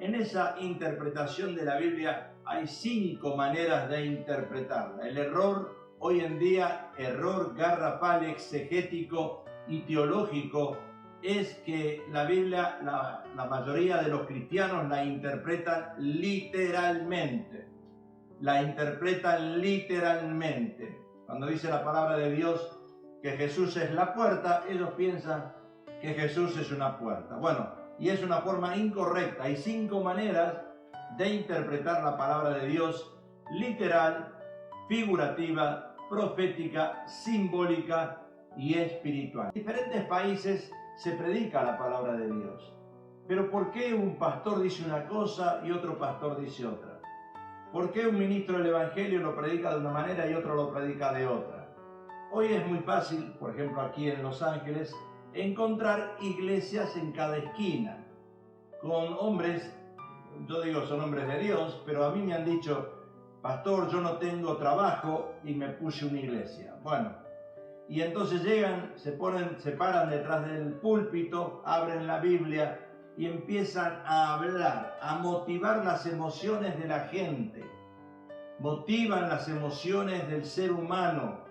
En esa interpretación de la Biblia hay 5 maneras de interpretarla. El error, hoy en día, error garrafal, exegético y teológico, es que la Biblia, la mayoría de los cristianos la interpretan literalmente. La interpretan literalmente. Cuando dice la palabra de Dios que Jesús es la puerta, ellos piensan que Jesús es una puerta. Bueno, y es una forma incorrecta. Hay 5 maneras de interpretar la palabra de Dios: literal, figurativa, profética, simbólica y espiritual. En diferentes países se predica la palabra de Dios. Pero ¿por qué un pastor dice una cosa y otro pastor dice otra? ¿Por qué un ministro del Evangelio lo predica de una manera y otro lo predica de otra? Hoy es muy fácil, por ejemplo aquí en Los Ángeles, encontrar iglesias en cada esquina, con hombres, yo digo son hombres de Dios, pero a mí me han dicho: pastor, yo no tengo trabajo y me puse una iglesia. Bueno, y entonces llegan, se paran detrás del púlpito, abren la Biblia y empiezan a hablar, a motivar las emociones de la gente. Motivan las emociones del ser humano.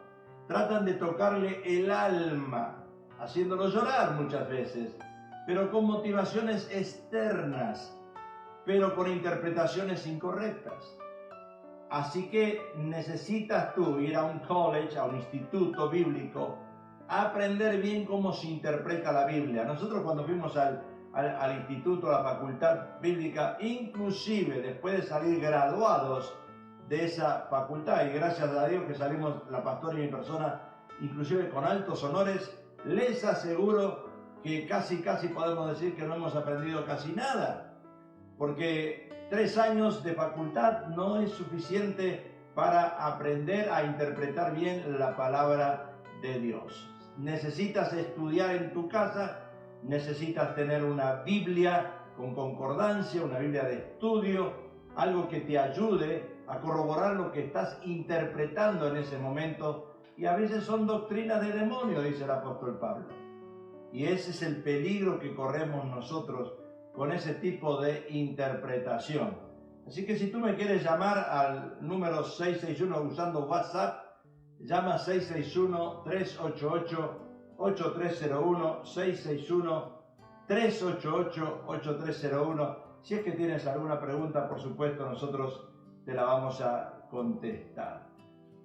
Tratan de tocarle el alma, haciéndolo llorar muchas veces, pero con motivaciones externas, pero con interpretaciones incorrectas. Así que necesitas tú ir a un college, a un instituto bíblico, a aprender bien cómo se interpreta la Biblia. Nosotros cuando fuimos al instituto, a la facultad bíblica, inclusive después de salir graduados de esa facultad, y gracias a Dios que salimos la pastora y mi persona, inclusive con altos honores, les aseguro que casi podemos decir que no hemos aprendido casi nada, porque 3 años de facultad no es suficiente para aprender a interpretar bien la palabra de Dios. Necesitas estudiar en tu casa, necesitas tener una Biblia con concordancia, una Biblia de estudio, algo que te ayude a corroborar lo que estás interpretando en ese momento. Y a veces son doctrinas de demonio, dice el apóstol Pablo. Y ese es el peligro que corremos nosotros con ese tipo de interpretación. Así que si tú me quieres llamar al número 661 usando WhatsApp, llama 661-388-8301, 661-388-8301. Si es que tienes alguna pregunta, por supuesto, nosotros te la vamos a contestar.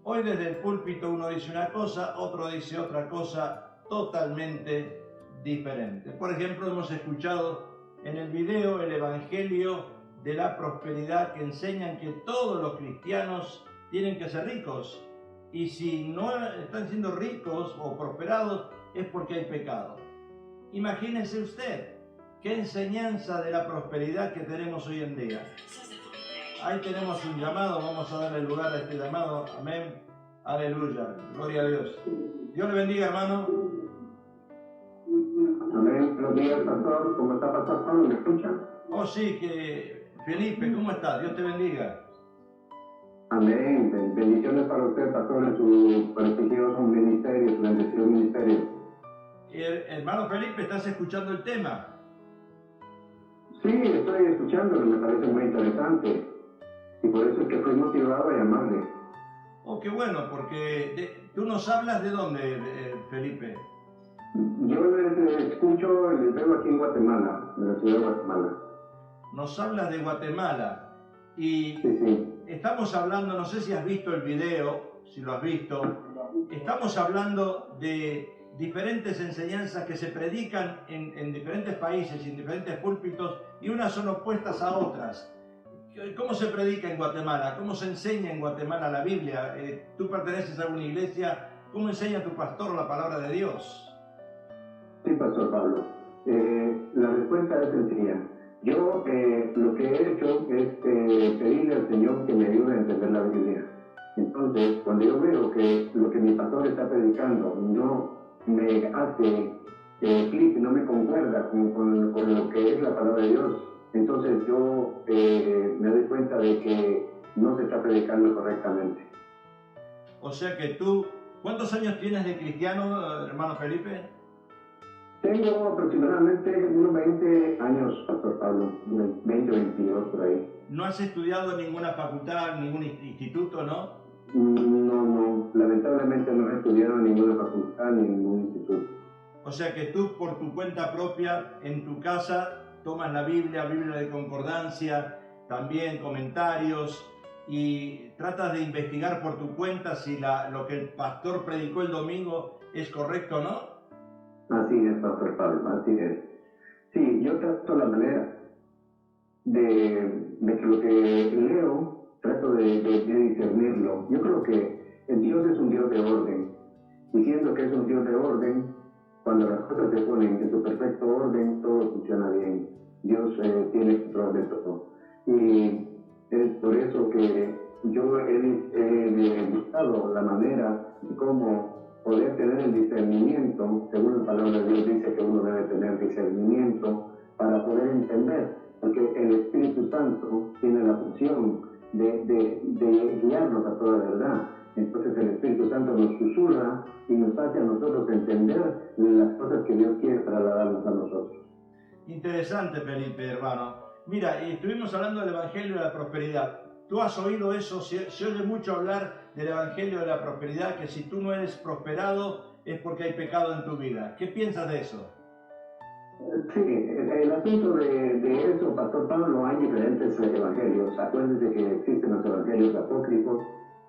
Hoy desde el púlpito uno dice una cosa, otro dice otra cosa totalmente diferente. Por ejemplo, hemos escuchado en el video el Evangelio de la prosperidad, que enseñan que todos los cristianos tienen que ser ricos, y si no están siendo ricos o prosperados es porque hay pecado. Imagínese usted qué enseñanza de la prosperidad que tenemos hoy en día. Ahí tenemos un llamado, vamos a darle lugar a este llamado. Amén, aleluya, gloria a Dios. Dios le bendiga, hermano. Amén. Buenos días, pastor. ¿Cómo está, pastor Pablo? ¿Me escucha? Oh, sí, que Felipe, ¿cómo estás? Dios te bendiga. Amén. Bendiciones para usted, pastor, en su prestigioso ministerio, su bendecido ministerio. Hermano Felipe, ¿estás escuchando el tema? Sí, estoy escuchándolo, me parece muy interesante. Y por eso es que fui motivado a llamarle. Oh, qué bueno, porque tú nos hablas de dónde, Felipe. Yo les escucho, les veo aquí en Guatemala, en la ciudad de Guatemala. Nos hablas de Guatemala y Sí. Estamos hablando, no sé si has visto el video, si lo has visto, estamos hablando de diferentes enseñanzas que se predican en diferentes países y en diferentes púlpitos, y unas son opuestas a otras. ¿Cómo se predica en Guatemala? ¿Cómo se enseña en Guatemala la Biblia? ¿Tú perteneces a alguna iglesia? ¿Cómo enseña tu pastor la palabra de Dios? Sí, pastor Pablo. La respuesta es sencilla. Yo lo que he hecho es pedirle al Señor que me ayude a entender la Biblia. Entonces, cuando yo veo que lo que mi pastor está predicando no me hace clic, no me concuerda con lo que es la palabra de Dios, entonces yo me doy cuenta de que no se está predicando correctamente. O sea que tú, ¿cuántos años tienes de cristiano, hermano Felipe? Tengo aproximadamente unos 20 años, Pastor Pablo, 20, 22 por ahí. ¿No has estudiado en ninguna facultad, ningún instituto, no? No, lamentablemente no he estudiado en ninguna facultad ni en ningún instituto. O sea que tú por tu cuenta propia, en tu casa, tomas la Biblia de concordancia, también comentarios, y tratas de investigar por tu cuenta si lo que el pastor predicó el domingo es correcto o no. Así es, Pastor Pablo, así es. Sí, yo trato la manera de que lo que leo, trato de discernirlo. Yo creo que el Dios es un Dios de orden. Diciendo que es un Dios de orden, cuando las cosas se ponen en su perfecto orden, todo funciona bien. Dios tiene control de todo. Y es por eso que yo he buscado la manera de cómo poder tener el discernimiento, según la palabra de Dios dice que uno debe tener discernimiento para poder entender, porque el Espíritu Santo tiene la función de guiarnos a toda verdad. Entonces el Espíritu Santo nos susurra y nos hace a nosotros entender las cosas que Dios quiere trasladarnos a nosotros. Interesante, Felipe, hermano. Mira, estuvimos hablando del Evangelio de la Prosperidad. ¿Tú has oído eso? Se oye mucho hablar del Evangelio de la Prosperidad, que si tú no eres prosperado es porque hay pecado en tu vida. ¿Qué piensas de eso? Sí, el asunto de eso, Pastor Pablo, hay diferentes evangelios. Acuérdense que existen los evangelios apócrifos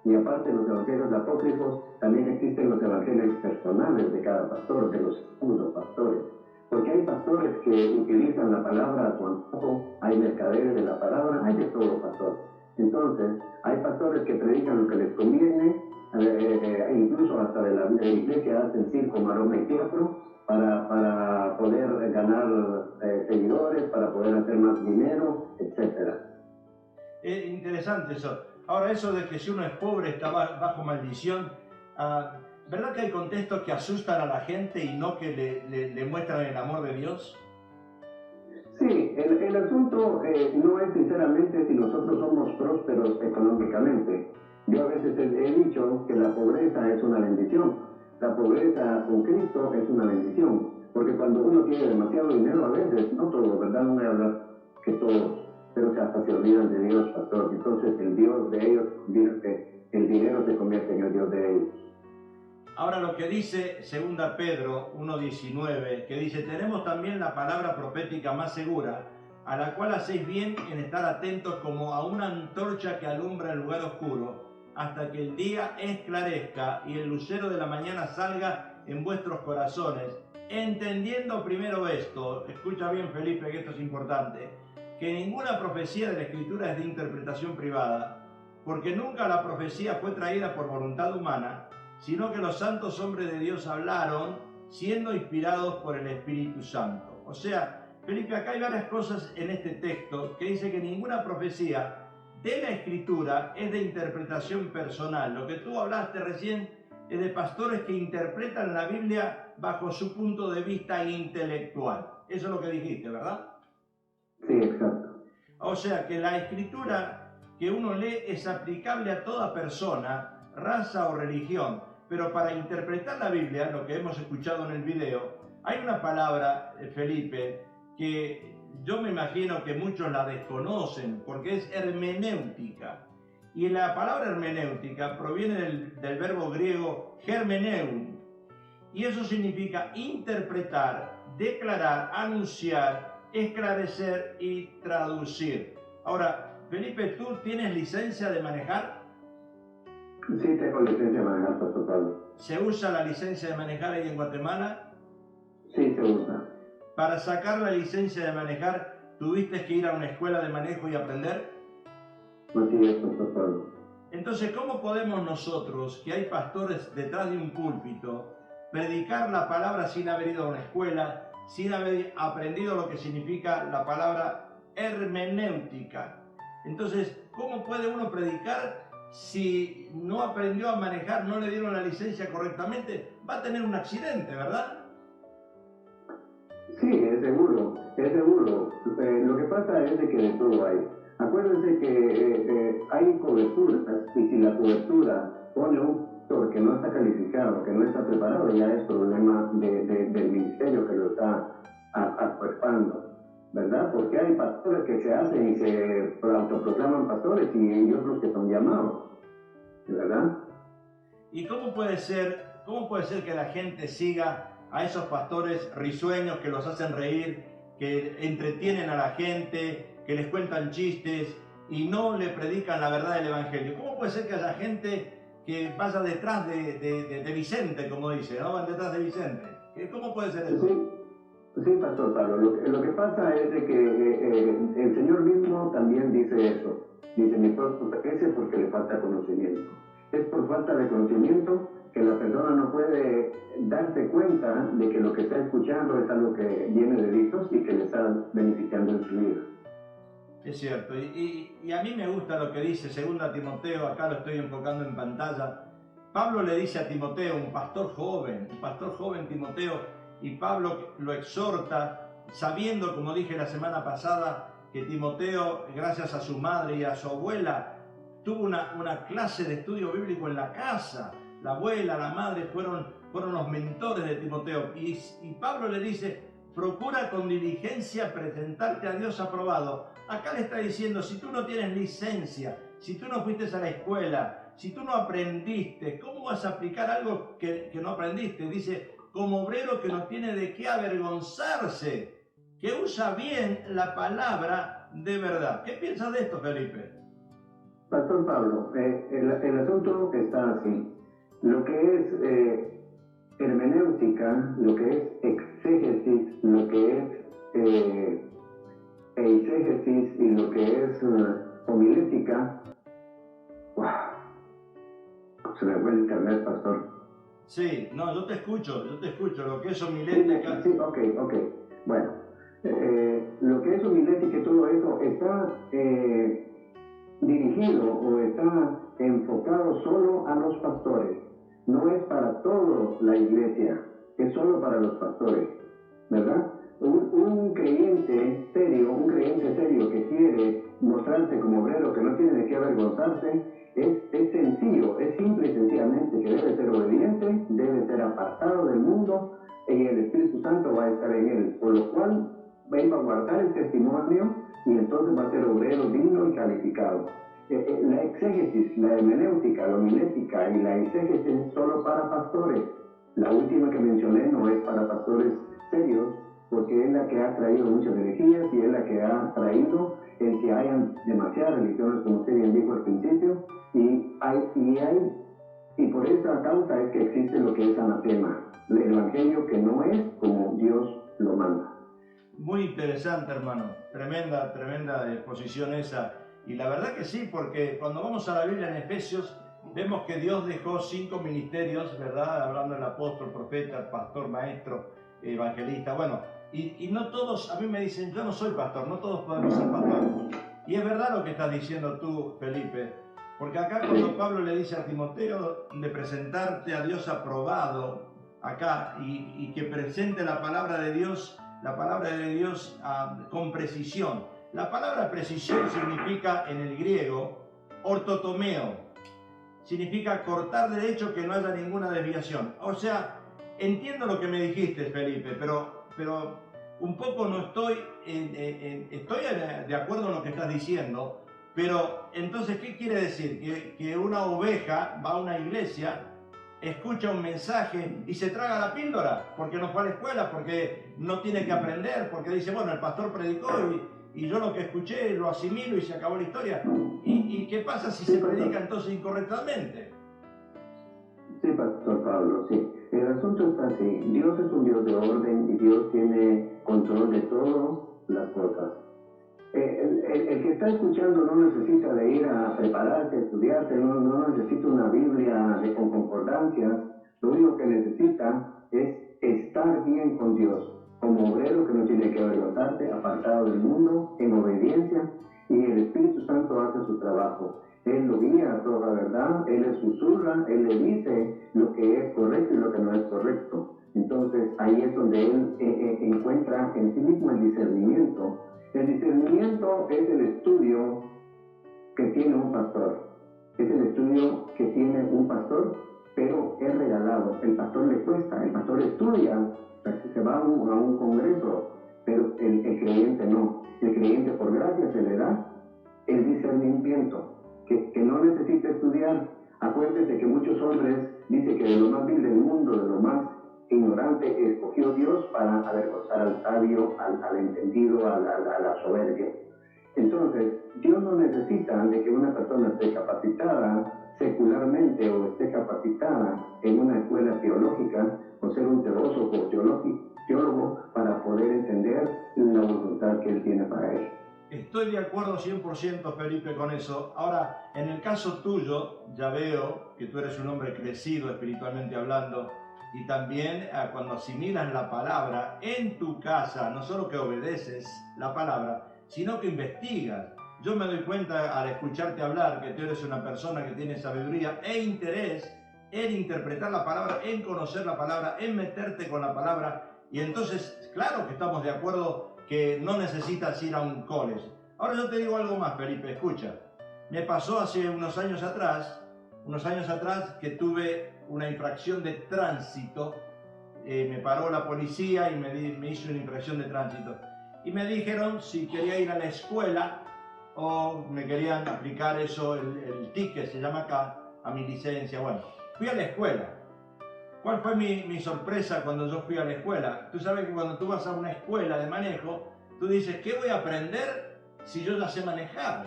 y aparte de los evangelios apócrifos, también existen los evangelios personales de cada pastor, de los pseudo pastores. Porque hay pastores que utilizan la palabra a su antojo, hay mercaderes de la palabra, hay de todo, pastor. Entonces, hay pastores que predican lo que les conviene, incluso hasta de la iglesia hacen circo, maroma y teatro, para poder ganar seguidores, para poder hacer más dinero, etc. Es interesante eso. Ahora, eso de que si uno es pobre está bajo maldición, ¿verdad que hay contextos que asustan a la gente y no que le muestran el amor de Dios? Sí, el asunto no es sinceramente si nosotros somos prósperos económicamente. Yo a veces he dicho que la pobreza es una bendición. La pobreza con Cristo es una bendición. Porque cuando uno tiene demasiado dinero, a veces, no todo, ¿verdad? No voy a hablar que todos, pero que hasta se olvidan de Dios, pastor. Entonces el Dios de ellos convierte, el dinero se convierte en el Dios de ellos. Ahora lo que dice 2 Pedro 1:19, que dice, tenemos también la palabra profética más segura, a la cual hacéis bien en estar atentos como a una antorcha que alumbra el lugar oscuro, hasta que el día esclarezca y el lucero de la mañana salga en vuestros corazones, entendiendo primero esto, escucha bien Felipe que esto es importante, que ninguna profecía de la Escritura es de interpretación privada, porque nunca la profecía fue traída por voluntad humana, sino que los santos hombres de Dios hablaron siendo inspirados por el Espíritu Santo. O sea, Felipe, acá hay varias cosas en este texto que dice que ninguna profecía de la Escritura es de interpretación personal. Lo que tú hablaste recién es de pastores que interpretan la Biblia bajo su punto de vista intelectual. Eso es lo que dijiste, ¿verdad? Sí, exacto. O sea, que la Escritura que uno lee es aplicable a toda persona, raza o religión. Pero para interpretar la Biblia, lo que hemos escuchado en el video, hay una palabra, Felipe, que yo me imagino que muchos la desconocen, porque es hermenéutica. Y la palabra hermenéutica proviene del verbo griego hermeneun, y eso significa interpretar, declarar, anunciar, esclarecer y traducir. Ahora, Felipe, ¿tú tienes licencia de manejar? Sí, tengo licencia de manejar, Pastor Pablo. ¿Se usa la licencia de manejar ahí en Guatemala? Sí, se usa. Para sacar la licencia de manejar, ¿tuviste que ir a una escuela de manejo y aprender? Así es, Pastor Pablo. Entonces, ¿cómo podemos nosotros, que hay pastores detrás de un púlpito, predicar la palabra sin haber ido a una escuela, sin haber aprendido lo que significa la palabra hermenéutica? Entonces, ¿cómo puede uno predicar si no aprendió a manejar, no le dieron la licencia correctamente? Va a tener un accidente, ¿verdad? Sí, es seguro, es seguro. Lo que pasa es de que de todo hay. Acuérdense que hay coberturas y si la cobertura pone pastor que no está calificado, que no está preparado, ya es problema del ministerio que lo está acuerpando, ¿verdad? Porque hay pastores que se hacen y se autoproclaman pastores y ellos los que son llamados, ¿verdad? ¿Y cómo puede ser que la gente siga a esos pastores risueños que los hacen reír, que entretienen a la gente, que les cuentan chistes y no le predican la verdad del Evangelio? ¿Cómo puede ser que haya gente que vaya detrás de Vicente, como dice, ¿no? Van detrás de Vicente. ¿Cómo puede ser eso? Sí, Pastor Pablo. Lo que pasa es de que el Señor mismo también dice eso. Dice, mi pueblo perece porque le falta conocimiento. Es por falta de conocimiento que la persona no puede darse cuenta de que lo que está escuchando es algo que viene de Dios y que le está beneficiando en su vida. Es cierto, y a mí me gusta lo que dice 2 Timoteo, acá lo estoy enfocando en pantalla. Pablo le dice a Timoteo, un pastor joven Timoteo, y Pablo lo exhorta, sabiendo, como dije la semana pasada, que Timoteo, gracias a su madre y a su abuela, tuvo una clase de estudio bíblico en la casa. La abuela, la madre fueron los mentores de Timoteo, y Pablo le dice, procura con diligencia presentarte a Dios aprobado. Acá le está diciendo, si tú no tienes licencia, si tú no fuiste a la escuela, si tú no aprendiste, ¿cómo vas a aplicar algo que no aprendiste? Dice, como obrero que no tiene de qué avergonzarse, que usa bien la palabra de verdad. ¿Qué piensas de esto, Felipe? Pastor Pablo, el asunto está así. Lo que es hermenéutica, lo que es exégesis, lo que es eisegesis y lo que es homilética. ¡Wow! Se me fue el internet, pastor. Sí, no, yo te escucho, lo que es homilética. Sí, ok. Bueno, lo que es homilética y todo eso está dirigido o está enfocado solo a los pastores. No es para toda la iglesia, es solo para los pastores, ¿verdad? Un creyente serio que quiere mostrarse como obrero, que no tiene de qué avergonzarse, es sencillo, es simple y sencillamente que debe ser obediente, debe ser apartado del mundo y el Espíritu Santo va a estar en él, por lo cual va a guardar el testimonio y entonces va a ser obrero digno y calificado. La exégesis, la hermenéutica, la homilética y la exégesis es solo para pastores. La última que mencioné no es para pastores serios, porque es la que ha traído muchas herejías y es la que ha traído el que hayan demasiadas religiones, como usted bien dijo al principio, y por esa causa es que existe lo que es anatema, el evangelio que no es como Dios lo manda. Muy interesante, hermano, tremenda exposición esa, y la verdad que sí, porque cuando vamos a la Biblia en Efesios, vemos que Dios dejó 5 ministerios, ¿verdad? Hablando del apóstol, profeta, pastor, maestro, evangelista, bueno, y no todos, a mí me dicen, yo no soy pastor, no todos podemos ser pastor. Y es verdad lo que estás diciendo tú, Felipe, porque acá cuando Pablo le dice a Timoteo de presentarte a Dios aprobado, acá, y que presente la palabra de Dios con precisión. La palabra precisión significa en el griego ortotomeo, significa cortar derecho, que no haya ninguna desviación. O sea, entiendo lo que me dijiste, Felipe, pero un poco no estoy de acuerdo en lo que estás diciendo, pero entonces, ¿qué quiere decir? Que una oveja va a una iglesia, escucha un mensaje y se traga la píldora, porque no fue a la escuela, porque no tiene que aprender, porque dice, bueno, el pastor predicó y yo lo que escuché lo asimilo y se acabó la historia. ¿Y qué pasa si se predica entonces incorrectamente? Sí, Pastor Pablo, sí. El asunto está así. Dios es un Dios de orden y Dios tiene control de todas las cosas. El que está escuchando no necesita de ir a prepararse, a estudiarse, no necesita una Biblia con concordancias. Lo único que necesita es estar bien con Dios, como obrero que no tiene que avergonzarse, apartado del mundo, en obediencia, y el Espíritu Santo hace su trabajo. Él lo guía a toda la verdad, Él le susurra, Él le dice lo que es correcto y lo que no es correcto. Entonces ahí es donde Él encuentra en sí mismo el discernimiento. El discernimiento es el estudio que tiene un pastor. Es el estudio que tiene un pastor pero es regalado. El pastor le cuesta, el pastor estudia, se va a un congreso, pero el creyente no. El creyente por gracia se le da el discernimiento, que no necesita estudiar. Acuérdese que muchos hombres dicen que de lo más vil del mundo, de lo más ignorante, escogió Dios para avergonzar al sabio, al entendido, a la soberbia. Entonces, Dios no necesita de que una persona esté capacitada secularmente o esté capacitada en una escuela teológica o ser un teósofo o teólogo para poder entender la voluntad que Él tiene para él. Estoy de acuerdo 100%, Felipe, con eso. Ahora, en el caso tuyo, ya veo que tú eres un hombre crecido espiritualmente hablando, y también cuando asimilas la palabra en tu casa, no solo que obedeces la palabra, sino que investigas. Yo me doy cuenta al escucharte hablar que tú eres una persona que tiene sabiduría e interés en interpretar la palabra, en conocer la palabra, en meterte con la palabra, y entonces, claro que estamos de acuerdo que no necesitas ir a un college. Ahora yo te digo algo más, Felipe, escucha. Me pasó hace unos años atrás que tuve una infracción de tránsito. Me paró la policía y me hizo una infracción de tránsito. Y me dijeron si quería ir a la escuela o me querían aplicar eso, el ticket se llama acá, a mi licencia. Bueno, fui a la escuela. ¿Cuál fue mi sorpresa cuando yo fui a la escuela? Tú sabes que cuando tú vas a una escuela de manejo, tú dices, ¿qué voy a aprender si yo ya sé manejar?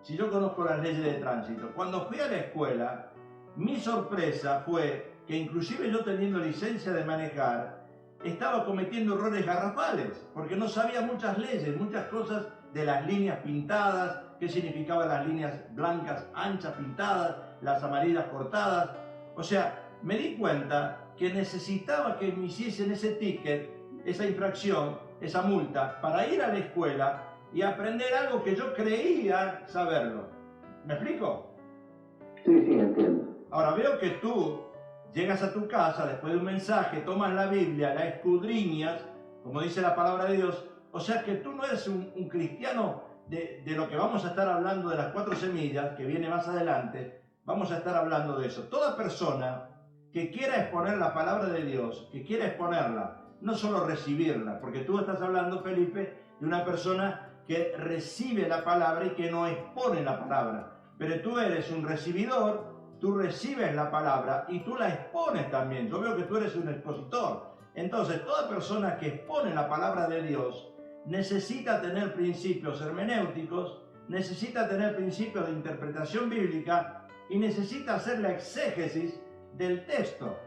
Si yo conozco las leyes de tránsito. Cuando fui a la escuela, mi sorpresa fue que inclusive yo teniendo licencia de manejar, estaba cometiendo errores garrafales, porque no sabía muchas leyes, muchas cosas de las líneas pintadas, qué significaban las líneas blancas anchas pintadas, las amarillas cortadas. O sea, me di cuenta que necesitaba que me hiciesen ese ticket, esa infracción, esa multa, para ir a la escuela y aprender algo que yo creía saberlo. ¿Me explico? Sí, entiendo. Ahora veo que tú llegas a tu casa después de un mensaje, tomas la Biblia, la escudriñas, como dice la palabra de Dios. O sea que tú no eres un cristiano de lo que vamos a estar hablando de las 4 semillas, que viene más adelante. Vamos a estar hablando de eso. Toda persona que quiera exponer la palabra de Dios, que quiera exponerla, no solo recibirla, porque tú estás hablando, Felipe, de una persona que recibe la palabra y que no expone la palabra. Pero tú eres un recibidor, tú recibes la palabra y tú la expones también. Yo veo que tú eres un expositor. Entonces, toda persona que expone la palabra de Dios necesita tener principios hermenéuticos, necesita tener principios de interpretación bíblica y necesita hacer la exégesis del texto.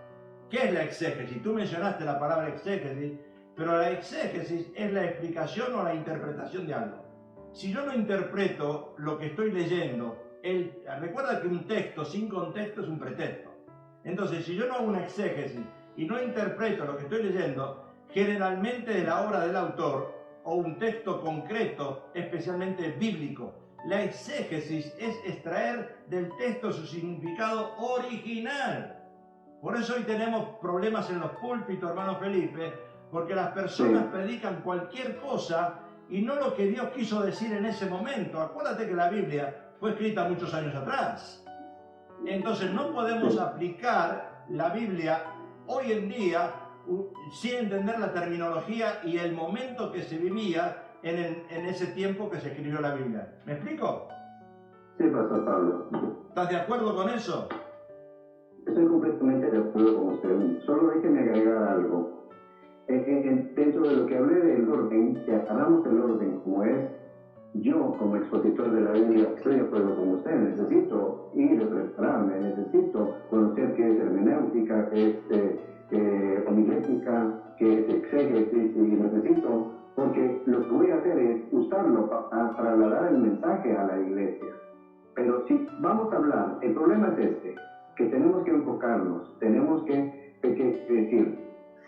¿Qué es la exégesis? Tú mencionaste la palabra exégesis, pero la exégesis es la explicación o la interpretación de algo. Si yo no interpreto lo que estoy leyendo, recuerda que un texto sin contexto es un pretexto. Entonces, si yo no hago una exégesis y no interpreto lo que estoy leyendo, generalmente de la obra del autor o un texto concreto, especialmente bíblico, la exégesis es extraer del texto su significado original. Por eso hoy tenemos problemas en los púlpitos, hermano Felipe, porque las personas predican cualquier cosa y no lo que Dios quiso decir en ese momento. Acuérdate que la Biblia fue escrita muchos años atrás. Entonces no podemos aplicar la Biblia hoy en día sin entender la terminología y el momento que se vivía en ese tiempo que se escribió la Biblia. ¿Me explico? Sí, Pastor Pablo. ¿Estás de acuerdo con eso? Estoy completamente de acuerdo con usted. Solo déjeme agregar algo. Dentro de lo que hablé del orden, si agarramos el orden como es, yo como expositor de la Biblia estoy de acuerdo con usted. Necesito ir y prepararme, necesito conocer qué es hermenéutica, qué es homilética, qué es exégesis, y necesito, porque lo que voy a hacer es usarlo para trasladar el mensaje a la iglesia. Pero si vamos a hablar, el problema es que tenemos que enfocarnos, tenemos que decir,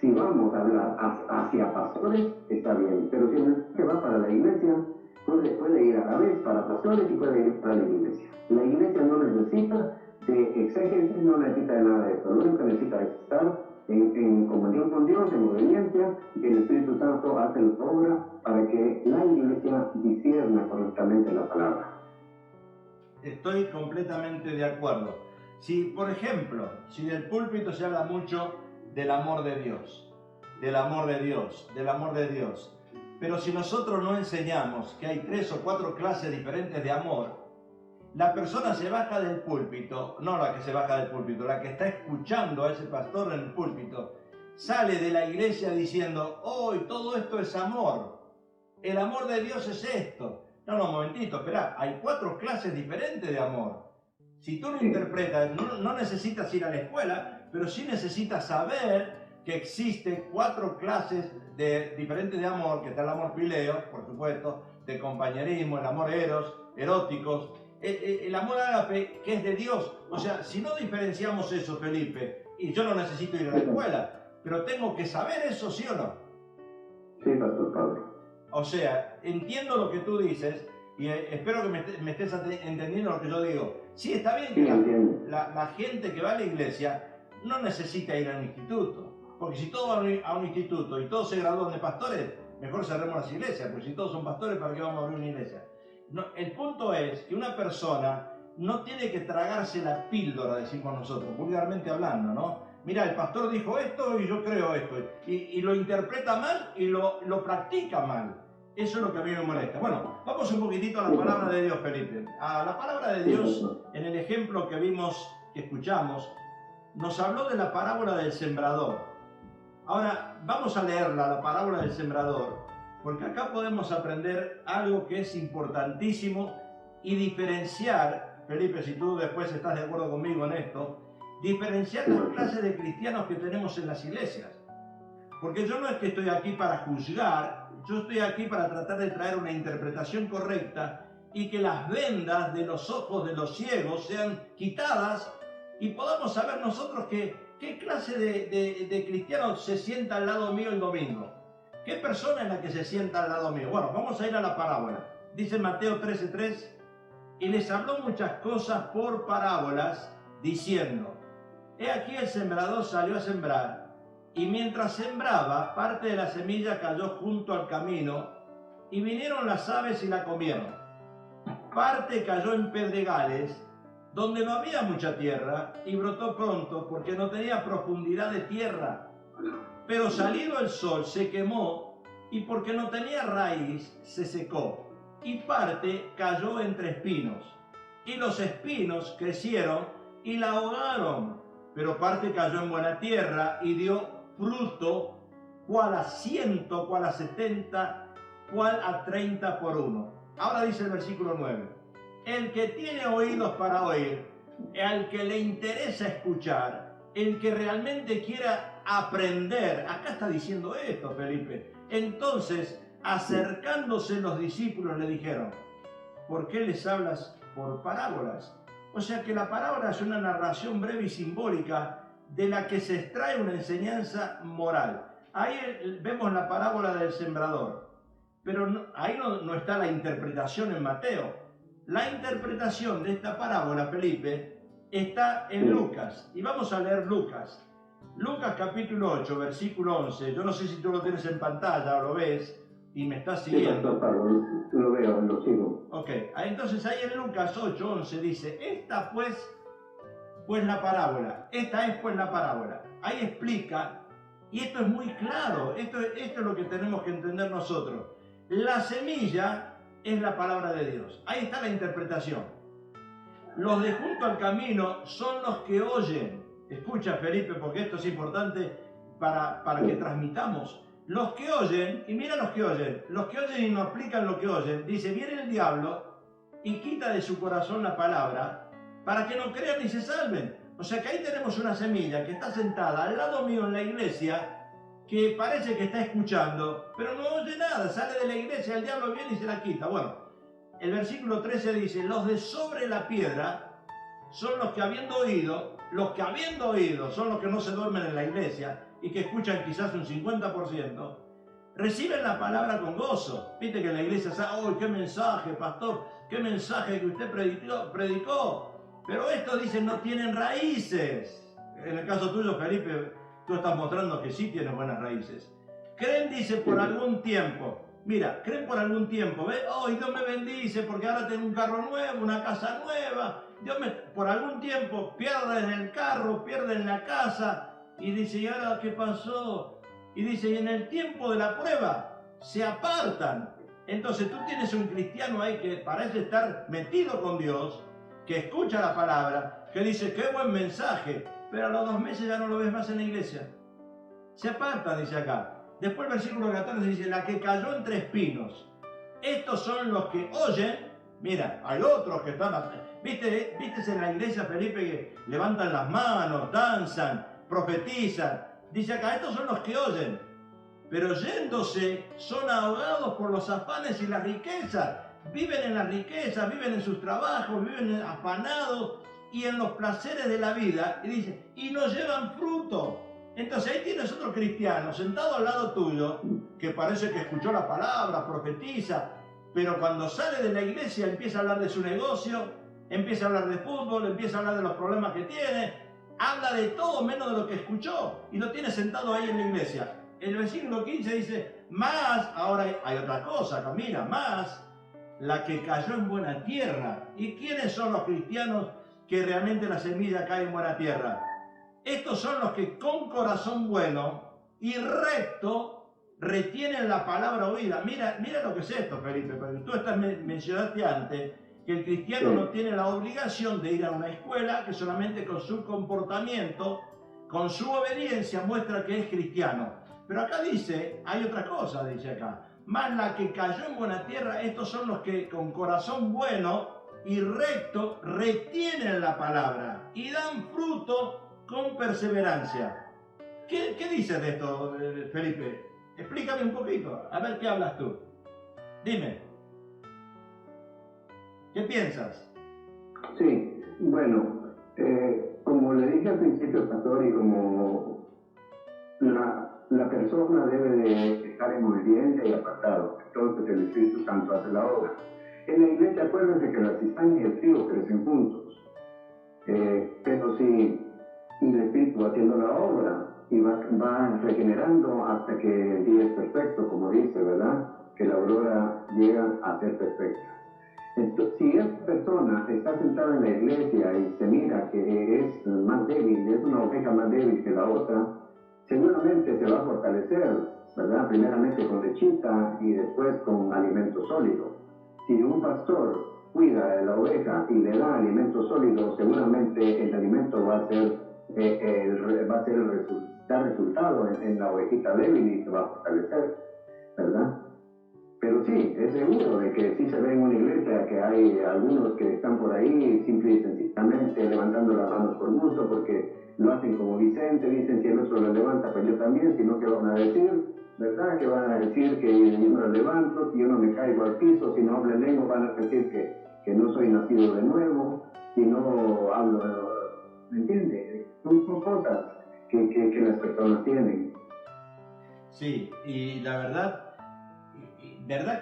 si vamos a hablar hacia pastores, está bien, pero si el mensaje va para la iglesia, puede ir a la vez para pastores y puede ir para la iglesia. La iglesia no necesita de exégesis, no necesita de nada de eso, lo único que necesita es estar en comunión con Dios, en obediencia, y que el Espíritu Santo hace la obra para que la iglesia discierna correctamente la palabra. Estoy completamente de acuerdo. Si, por ejemplo, si del púlpito se habla mucho del amor de Dios, del amor de Dios, del amor de Dios, pero si nosotros no enseñamos que hay 3 o 4 clases diferentes de amor, la persona se baja del púlpito, no la que se baja del púlpito, la que está escuchando a ese pastor en el púlpito, sale de la iglesia diciendo, hoy todo esto es amor, el amor de Dios es esto. No, un momentito, espera, hay 4 clases diferentes de amor. Si tú lo interpretas, no necesitas ir a la escuela, pero sí necesitas saber que existen 4 clases diferentes de amor, que está el amor fileo, por supuesto, de compañerismo, el amor eróticos, el amor ágape, que es de Dios. O sea, si no diferenciamos eso, Felipe, y yo no necesito ir a la escuela, pero tengo que saber eso, ¿sí o no? Sí, Pastor Pablo. O sea, entiendo lo que tú dices y espero que me estés entendiendo lo que yo digo. Sí, está bien que la gente que va a la iglesia no necesita ir a un instituto, porque si todos van a un instituto y todos se gradúan de pastores, mejor cerremos las iglesias, porque si todos son pastores, ¿para qué vamos a abrir una iglesia? No, el punto es que una persona no tiene que tragarse la píldora, decimos nosotros, vulgarmente hablando, ¿no? Mira, el pastor dijo esto y yo creo esto, y lo interpreta mal y lo practica mal. Eso es lo que a mí me molesta. Bueno, vamos un poquitito a la palabra de Dios, Felipe. A la palabra de Dios, en el ejemplo que vimos, que escuchamos, nos habló de la parábola del sembrador. Ahora, vamos a leerla, la parábola del sembrador, porque acá podemos aprender algo que es importantísimo y diferenciar, Felipe, si tú después estás de acuerdo conmigo en esto, diferenciar las clases de cristianos que tenemos en las iglesias. Porque yo no es que estoy aquí para juzgar, yo estoy aquí para tratar de traer una interpretación correcta y que las vendas de los ojos de los ciegos sean quitadas y podamos saber nosotros qué clase de cristiano se sienta al lado mío el domingo. ¿Qué persona es la que se sienta al lado mío? Bueno, vamos a ir a la parábola. Dice Mateo 13:3, y les habló muchas cosas por parábolas, diciendo, he aquí el sembrador salió a sembrar, y mientras sembraba, parte de la semilla cayó junto al camino, y vinieron las aves y la comieron. Parte cayó en pedregales, donde no había mucha tierra, y brotó pronto, porque no tenía profundidad de tierra. Pero salido el sol se quemó, y porque no tenía raíz, se secó. Y parte cayó entre espinos, y los espinos crecieron y la ahogaron. Pero parte cayó en buena tierra y dio fruto, cual a 100, cual a 70, cual a 30 por uno. Ahora dice el versículo 9, el que tiene oídos para oír, al que le interesa escuchar, el que realmente quiera aprender, acá está diciendo esto, Felipe. Entonces, acercándose los discípulos le dijeron, ¿por qué les hablas por parábolas? O sea que la parábola es una narración breve y simbólica de la que se extrae una enseñanza moral. Ahí vemos la parábola del sembrador, pero ahí no está la interpretación en Mateo. La interpretación de esta parábola, Felipe, está en Lucas. Y vamos a leer Lucas. Lucas capítulo 8, versículo 11. Yo no sé si tú lo tienes en pantalla o lo ves y me estás siguiendo. Sí, Pablo, lo veo, lo sigo. Ok, entonces ahí en Lucas 8, 11 dice, esta pues la parábola, esta es pues la parábola. Ahí explica, y esto es muy claro, esto es lo que tenemos que entender nosotros. La semilla es la palabra de Dios. Ahí está la interpretación. Los de junto al camino son los que oyen. Escucha, Felipe, porque esto es importante para que transmitamos. Los que oyen, y mira los que oyen y no aplican lo que oyen, dice, viene el diablo y quita de su corazón la palabra para que no crean ni se salven. O sea que ahí tenemos una semilla que está sentada al lado mío en la iglesia, que parece que está escuchando, pero no oye nada, sale de la iglesia, el diablo viene y se la quita. Bueno, el versículo 13 dice, los de sobre la piedra son los que habiendo oído son los que no se duermen en la iglesia y que escuchan quizás un 50%, reciben la palabra con gozo. Viste que en la iglesia ¡ay, qué mensaje, pastor! ¡Qué mensaje que usted predicó! Pero estos dicen no tienen raíces. En el caso tuyo, Felipe, tú estás mostrando que sí tienes buenas raíces. Creen, dice, por algún tiempo. Mira, creen por algún tiempo, ¿ves? Oh, Dios me bendice porque ahora tengo un carro nuevo, una casa nueva. Por algún tiempo pierden el carro, pierden la casa. Y dice, ¿y ahora qué pasó? Y dice, y en el tiempo de la prueba se apartan. Entonces tú tienes un cristiano ahí que parece estar metido con Dios, que escucha la palabra, que dice, qué buen mensaje, pero a los 2 meses ya no lo ves más en la iglesia. Se aparta, dice acá. Después el versículo 14 dice, la que cayó entre espinos. Estos son los que oyen. Mira, hay otros que están... ¿Viste en la iglesia, Felipe, que levantan las manos, danzan, profetizan? Dice acá, estos son los que oyen, pero yéndose son ahogados por los afanes y las riquezas. Viven en las riquezas, viven en sus trabajos, viven afanados y en los placeres de la vida. Y dice, y no llevan fruto. Entonces ahí tienes otro cristiano sentado al lado tuyo, que parece que escuchó la palabra, profetiza, pero cuando sale de la iglesia empieza a hablar de su negocio, empieza a hablar de fútbol, empieza a hablar de los problemas que tiene, habla de todo menos de lo que escuchó, y lo tiene sentado ahí en la iglesia. El versículo 15 dice, más, ahora hay otra cosa, Camila, más la que cayó en buena tierra. ¿Y quiénes son los cristianos que realmente la semilla cae en buena tierra? Estos son los que con corazón bueno y recto retienen la palabra oída. Mira lo que es esto, Felipe, porque tú mencionaste antes que el cristiano no tiene la obligación de ir a una escuela, que solamente con su comportamiento, con su obediencia muestra que es cristiano. Pero acá dice, hay otra cosa, dice acá, más la que cayó en buena tierra, estos son los que con corazón bueno y recto retienen la palabra y dan fruto con perseverancia. ¿Qué dices de esto, Felipe? Explícame un poquito, a ver qué hablas tú. Dime. ¿Qué piensas? Sí, bueno, como le dije al principio, pastor, y como la persona debe de estar en obediencia y apartado, entonces el Espíritu Santo hace la obra. En la iglesia, acuérdense que la cizaña y el trigo crecen juntos, pero si el Espíritu va haciendo la obra y va regenerando hasta que el día es perfecto, como dice, ¿verdad? Que la aurora llega a ser perfecta. Entonces, si esta persona está sentada en la iglesia y se mira que es más débil, es una oveja más débil que la otra, seguramente se va a fortalecer, ¿verdad? Primeramente con lechita y después con alimento sólido. Si un pastor cuida de la oveja y le da alimento sólido, seguramente el alimento va a ser dar resultado en la ovejita débil y se va a fortalecer, ¿verdad? Pero sí, es seguro de que sí se ve en una iglesia que hay algunos que están por ahí simple y sencillamente levantando las manos por gusto porque lo hacen como Vicente, dicen si el otro lo levanta pues yo también, sino que van a decir, ¿verdad? Que van a decir que yo no lo levanto, si yo no me caigo al piso, si no hablo en lengua van a decir que no soy nacido de nuevo, si no hablo, ¿me entiendes? Son cosas que las personas tienen. Sí, y la verdad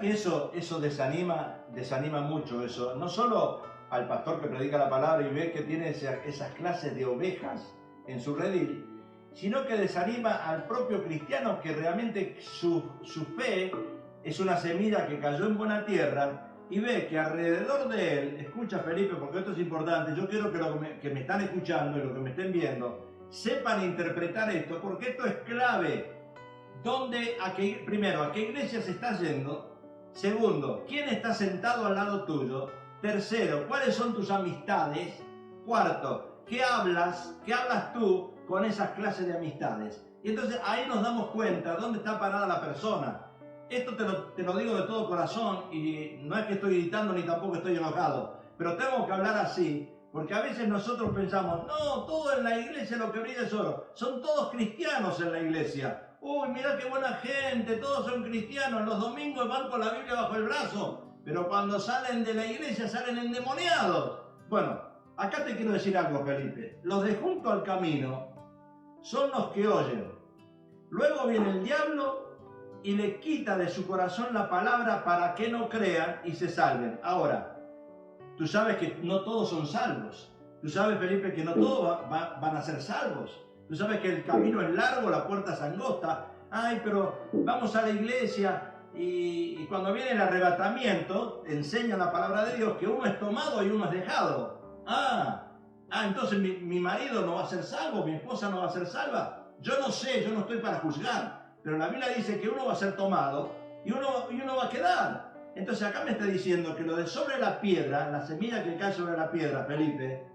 que eso desanima mucho eso, no solo al pastor que predica la palabra y ve que tiene esas clases de ovejas en su redil, sino que desanima al propio cristiano que realmente su fe es una semilla que cayó en buena tierra y ve que alrededor de él, escucha Felipe porque esto es importante, yo quiero que me están escuchando y los que me estén viendo sepan interpretar esto porque esto es clave. Primero, ¿a qué iglesia se está yendo? Segundo, ¿quién está sentado al lado tuyo? Tercero, ¿cuáles son tus amistades? Cuarto, ¿qué hablas tú con esas clases de amistades? Y entonces ahí nos damos cuenta dónde está parada la persona. Esto te lo digo de todo corazón y no es que estoy gritando ni tampoco estoy enojado, pero tengo que hablar así porque a veces nosotros pensamos, no, todo en la iglesia lo que brilla es oro. Son todos cristianos en la iglesia. Uy, mirá qué buena gente, todos son cristianos, los domingos van con la Biblia bajo el brazo, pero cuando salen de la iglesia salen endemoniados. Bueno, acá te quiero decir algo, Felipe. Los de junto al camino son los que oyen. Luego viene el diablo y le quita de su corazón la palabra para que no crean y se salven. Ahora, tú sabes que no todos son salvos. Tú sabes, Felipe, que no todos van a ser salvos. Tú sabes que el camino es largo, la puerta es angosta. Ay, pero vamos a la iglesia Y cuando viene el arrebatamiento, enseña la palabra de Dios que uno es tomado y uno es dejado. Entonces mi marido no va a ser salvo, mi esposa no va a ser salva. Yo no sé, yo no estoy para juzgar, pero la Biblia dice que uno va a ser tomado y uno va a quedar. Entonces acá me está diciendo que lo de sobre la piedra, la semilla que cae sobre la piedra, Felipe,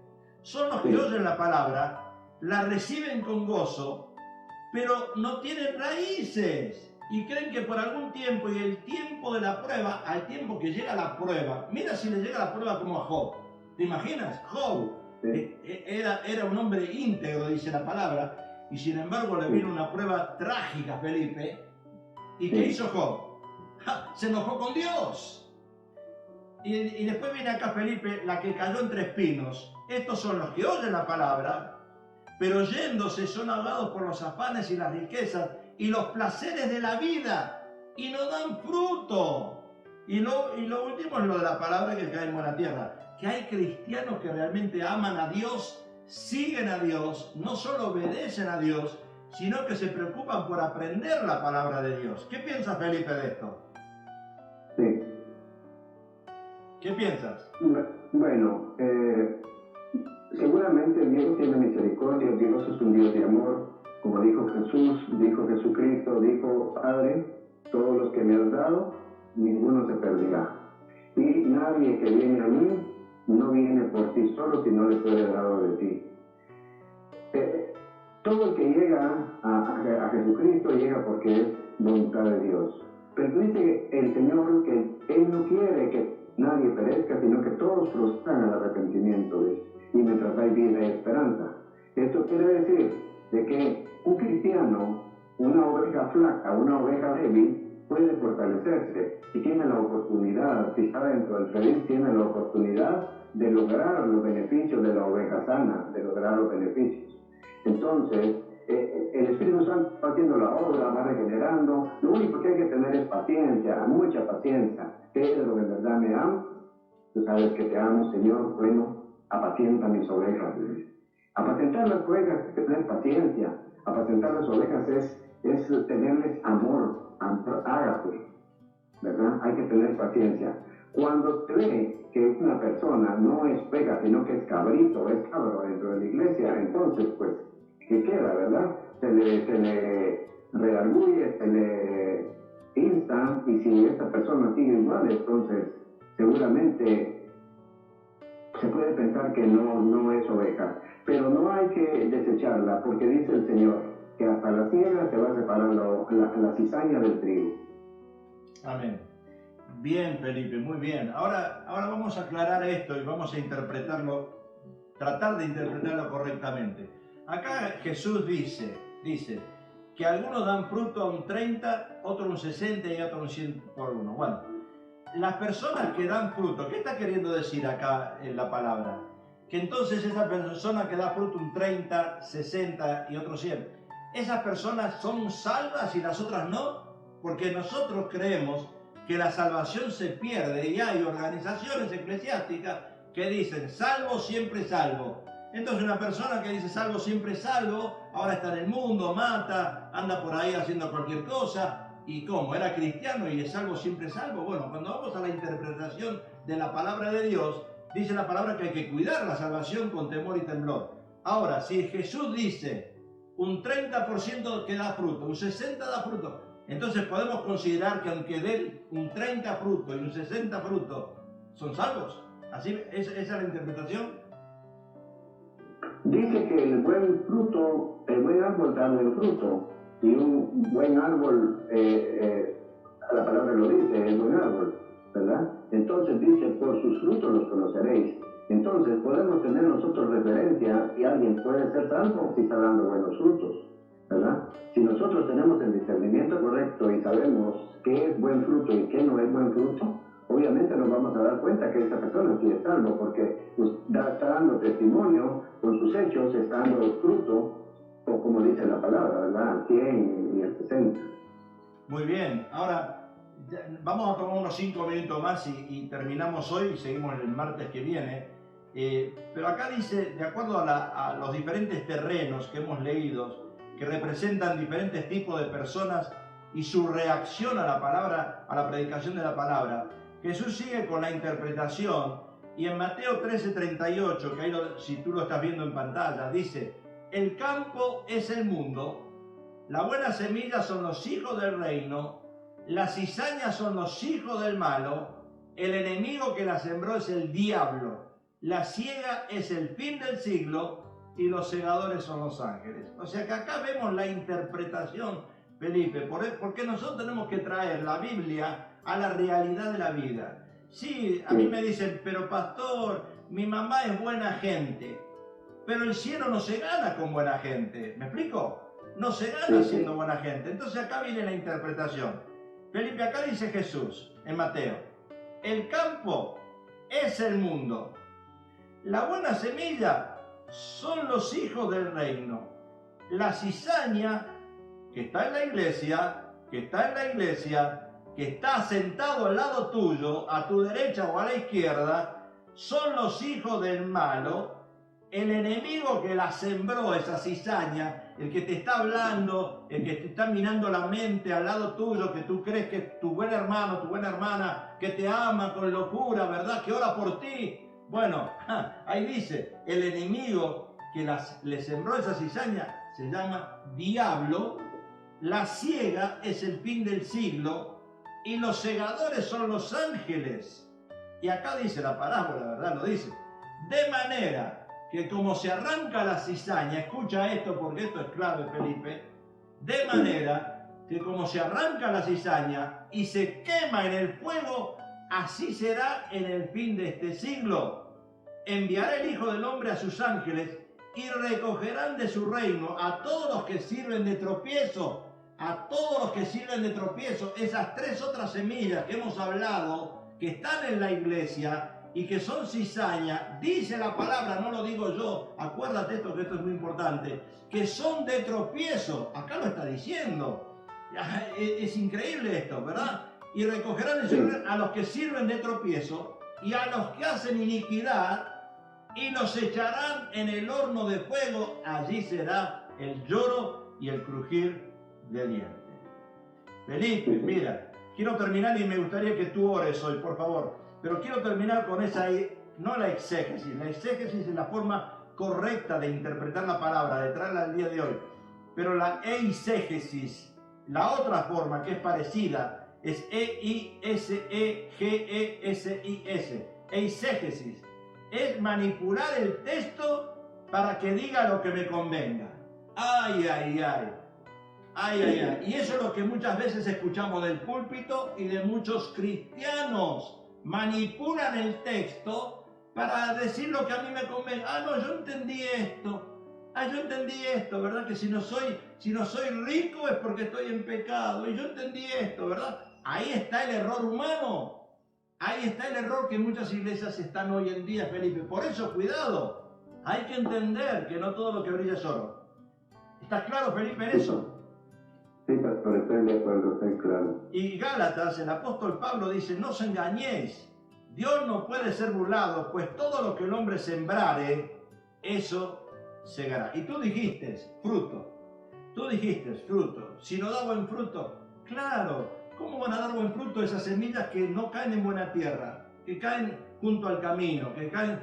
son los que oyen la palabra, la reciben con gozo, pero no tienen raíces. Y creen que por algún tiempo, y el tiempo de la prueba, al tiempo que llega la prueba, mira si le llega la prueba como a Job. ¿Te imaginas? Job era un hombre íntegro, dice la palabra, y sin embargo le vino una prueba trágica, Felipe. ¿Y qué hizo Job? Se enojó con Dios. Y después viene acá, Felipe, la que cayó entre espinos. Estos son los que oyen la palabra, pero yéndose son ahogados por los afanes y las riquezas y los placeres de la vida, y no dan fruto. Y lo último es lo de la palabra que cae en buena tierra, que hay cristianos que realmente aman a Dios, siguen a Dios, no solo obedecen a Dios, sino que se preocupan por aprender la palabra de Dios. ¿Qué piensas, Felipe, de esto? Sí. ¿Qué piensas? Bueno, seguramente Dios tiene misericordia, Dios es un Dios de amor. Como dijo Jesús, dijo Jesucristo, dijo Padre, todos los que me has dado, ninguno se perderá. Y nadie que viene a mí no viene por sí solo, sino le fue dado de ti. Todo el que llega a Jesucristo llega porque es voluntad de Dios. Pero dice el Señor que Él no quiere que nadie perezca, sino que todos procedan al arrepentimiento, y mientras hay vida y esperanza. Esto quiere decir de que un cristiano, una oveja flaca, una oveja débil, puede fortalecerse y tiene la oportunidad, si está dentro del feliz, tiene la oportunidad de lograr los beneficios de la oveja sana, de lograr los beneficios. Entonces, el Espíritu Santo va haciendo la obra, va regenerando. Lo único que hay que tener es paciencia, mucha paciencia. Pedro, en verdad me amas. Tú sabes que te amo, Señor. Bueno, apacienta mis ovejas. Apacentar las ovejas es tener paciencia. Apacentar las ovejas es tenerles amor, ágape, ¿verdad? Hay que tener paciencia. Cuando se ve que una persona no es pega, sino que es cabrito, es cabro dentro de la iglesia, entonces, pues, ¿qué queda, verdad? Se le redarguye, se le insta, y si esta persona sigue igual, entonces, seguramente se puede pensar que no es oveja. Pero no hay que desecharla, porque dice el Señor que hasta la siega se va separando la cizaña del trigo. Amén. Bien, Felipe, muy bien. Ahora vamos a aclarar esto y vamos a interpretarlo, tratar de interpretarlo correctamente. Acá Jesús dice que algunos dan fruto a un 30, otros un 60 y otros un 100 por uno. Bueno, las personas que dan fruto, ¿qué está queriendo decir acá en la palabra? Que entonces esa persona que da fruto un 30, 60 y otro 100, ¿esas personas son salvas y las otras no? Porque nosotros creemos que la salvación se pierde y hay organizaciones eclesiásticas que dicen salvo, siempre salvo. Entonces una persona que dice salvo, siempre salvo, ahora está en el mundo, mata, anda por ahí haciendo cualquier cosa. ¿Y cómo? ¿Era cristiano y es salvo, siempre salvo? Bueno, cuando vamos a la interpretación de la palabra de Dios, dice la palabra que hay que cuidar la salvación con temor y temblor. Ahora, si Jesús dice un 30% que da fruto, un 60% da fruto, entonces podemos considerar que aunque den un 30 fruto y un 60 fruto, ¿son salvos? ¿Así, esa es la interpretación? Dice que el buen árbol da buen fruto, y un buen árbol, la palabra lo dice, es buen árbol, ¿verdad? Entonces dice, por sus frutos los conoceréis. Entonces podemos tener nosotros referencia si alguien puede ser salvo si está dando buenos frutos, ¿verdad? Si nosotros tenemos el discernimiento correcto y sabemos qué es buen fruto y qué no es buen fruto, obviamente nos vamos a dar cuenta que esta persona sí es salvo, porque está dando testimonio con sus hechos, está dando fruto, o como dice la palabra, ¿verdad? 100 y el 60. Muy bien, ahora vamos a tomar unos 5 minutos más y terminamos hoy y seguimos el martes que viene. Pero acá dice, de acuerdo a los diferentes terrenos que hemos leído, que representan diferentes tipos de personas y su reacción a la palabra, a la predicación de la palabra, Jesús sigue con la interpretación y en Mateo 13:38, que ahí si tú lo estás viendo en pantalla, dice: el campo es el mundo, la buena semilla son los hijos del reino, las cizañas son los hijos del malo, el enemigo que la sembró es el diablo, la siega es el fin del siglo y los segadores son los ángeles. O sea que acá vemos la interpretación, Felipe, porque nosotros tenemos que traer la Biblia a la realidad de la vida. Sí, a mí me dicen, pero pastor, mi mamá es buena gente, pero el cielo no se gana con buena gente. ¿Me explico? No se gana siendo buena gente. Entonces acá viene la interpretación. Felipe, acá dice Jesús en Mateo: el campo es el mundo, la buena semilla son los hijos del reino, la cizaña que está en la iglesia, que está sentado al lado tuyo, a tu derecha o a la izquierda, son los hijos del malo, el enemigo que la sembró, esa cizaña, el que te está hablando, el que te está mirando la mente al lado tuyo, que tú crees que tu buen hermano, tu buena hermana, que te ama con locura, ¿verdad? Que ora por ti. Bueno, ahí dice, el enemigo que le sembró esa cizaña se llama diablo, la siega es el fin del siglo y los segadores son los ángeles. Y acá dice la parábola, ¿verdad? Lo dice. De manera que como se arranca la cizaña, escucha esto porque esto es clave, Felipe, de manera que como se arranca la cizaña y se quema en el fuego, así será en el fin de este siglo. Enviará el Hijo del Hombre a sus ángeles y recogerán de su reino a todos los que sirven de tropiezo, a todos los que sirven de tropiezo, esas tres otras semillas que hemos hablado, que están en la iglesia y que son cizaña, dice la palabra, no lo digo yo, acuérdate esto, que esto es muy importante, que son de tropiezo, acá lo está diciendo, es increíble esto, ¿verdad? Y recogerán a los que sirven de tropiezo y a los que hacen iniquidad y los echarán en el horno de fuego, allí será el lloro y el crujir de dientes. Felipe, mira, quiero terminar y me gustaría que tú ores hoy, por favor. Pero quiero terminar con esa, no la exégesis. La exégesis es la forma correcta de interpretar la palabra, de traerla al día de hoy. Pero la eisegesis, la otra forma que es parecida, es E-I-S-E-G-E-S-I-S. Eisegesis. Es manipular el texto para que diga lo que me convenga. Ay, ay, ay. Ay, ay, ay. Y eso es lo que muchas veces escuchamos del púlpito y de muchos cristianos. Manipulan el texto para decir lo que a mí me conviene. Ah, no, yo entendí esto. Ah, yo entendí esto, ¿verdad? Que si no soy rico es porque estoy en pecado. Y yo entendí esto, ¿verdad? Ahí está el error humano. Ahí está el error que muchas iglesias están hoy en día, Felipe. Por eso, cuidado. Hay que entender que no todo lo que brilla es oro. ¿Estás claro, Felipe, en eso? Sí, pastor, estoy de acuerdo, estoy claro. Y Gálatas, el apóstol Pablo dice: no os engañéis, Dios no puede ser burlado, pues todo lo que el hombre sembrare, eso segará. Y tú dijiste fruto, si no da buen fruto, claro, ¿cómo van a dar buen fruto esas semillas que no caen en buena tierra, que caen junto al camino, que caen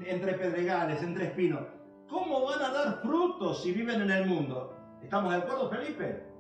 entre pedregales, entre espinos? ¿Cómo van a dar frutos si viven en el mundo? ¿Estamos de acuerdo, Felipe?